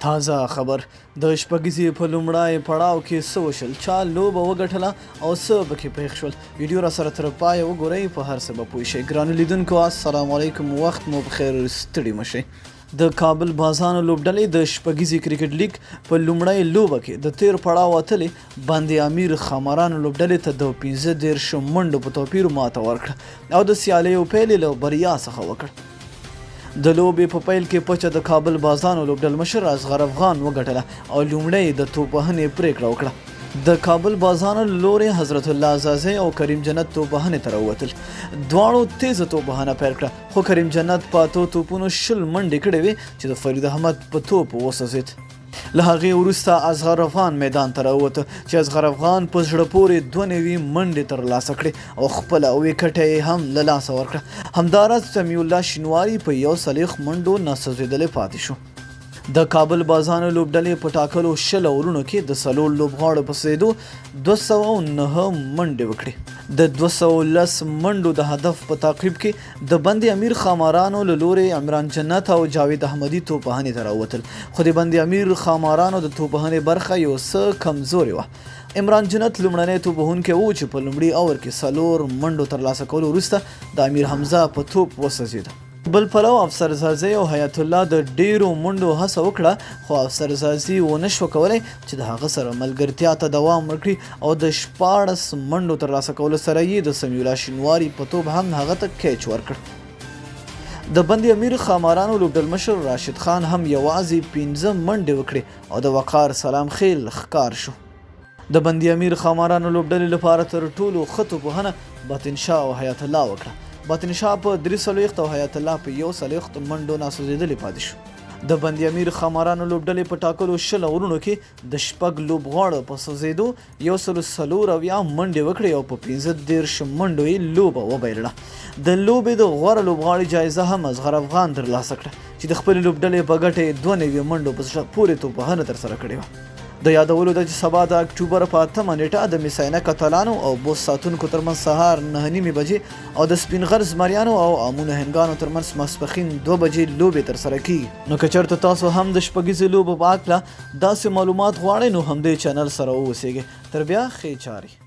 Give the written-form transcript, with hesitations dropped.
تازه خبر د شپږیزې په لومړی پړاو کې څه وشول، چا لوبه وګټله او څه پکې پېښ شول. ویډیو راسره تر پایه وګورئ، په هر څه به پوه شئ. ګرانو لیدونکو السلام علیکم، وخت مو بخیر، ستړي مه شئ. د کابل بازانو لوبډلې د شپږیزې کرکټ لیګ په لومړۍ لوبه کې د تیر پړاو اتلې باندې امیر خامارانو لوبډلې ته د 15 منډو په توپیر ماته ورکړه او د سیالیو پیل له بریا څخه وکړ. د لوبې په پیل کې پچه د کابل بازانو لوبډل مشر اصغر افغان وګټله او لومړی د توپوهنې پریکړه وکړه. د کابل بازانو لوري حضرت الله عزازی او کریم جنت توپوهنې ته راووتل. دواړو تیزه توپوهنه پیل کړه، خو کریم جنت په اتو توپونو 20 منډې کړې وې چې د فرید احمد په توپ وسوځېد. له هغې وروسته اصغر افغان میدان ته راووته چې اصغر افغان په زړه پورې 92 منډې ترلاسه کړې او خپله ویکټه یې هم له لاسه ورکړه. همداراز سمیع الله شینواري په 1 منډو ناسوځېدلی پاتې شو. د کابل بازانو لوبډلې په ټاکلو 20 اورونو کې د 4 لوبغاړو په سیدو 209 منډې وکړې. د 210 منډو د هدف په تعقیب کې د بند امیر خامارانو له لوري عمران جنت او جاوید احمدي توپوهنې ته راووتل، خو د بند امیر خامارانو د توپوهنې برخه یو څه کمزورې وه. عمران جنت لومړنی توپوهونکی و چې په لومړي اور کې 4 منډو ترلاسه کولو وروسته د امیر حمزه په توپ وسوځېد. بل پلو افسر زازی او حیات الله د ډیرو منډو هڅه وکړه، خو افسر زازی ونه شو کولی چې د هغه سره ملګرتیا ته دوام ورکړي او د 14 منډو ترلاسه کولو سره یې د سمیع الله شینواري په توپ هم هغه ته کیچ ورکړ. د بند امیر خامارانو لوبډل مشر راشد خان هم یوازې 15 منډې وکړې او د وقار سلام خیل ښکار شو. د بند امیر خامارانو لوبډلې لپاره تر ټولو ښه توپوهنه باطن شاه او حیات الله وکړه. باطن شاه په 43 او حیات الله په 41 منډو ناسوځېدلی پاتې شو. د بند امیر خامارانو لوبډلې په ټاکلو 20 اورونو کې د 6 لوبغاړو په سوځېدو 104 منډې وکړې او په 15 منډو یې لوبه وبایلله. د لوبې د غوره لوبغاړي جایزه هم اصغر افغان ترلاسه کړه چې د خپلې لوبډلې په ګټه 92 منډو په زړه پورې توپوهنه ترسره کړې وه. د یادولو ده چې سبا د اکتوبر په 8 نیټه د میساینه کتالانو او بوس ساتونکو ترمنځ سهار 9:30 بجې او د سپین غر زمریانو او امونه هنګانو ترمنځ ماسپښین 2 بجې لوبې ترسره کیږي. نو که چېرته تاسو هم د شپږیزې لوبو په هکله داسې معلومات غواړئ نو همدې چینل سره واوسیږئ. تر بیا ښې چارې.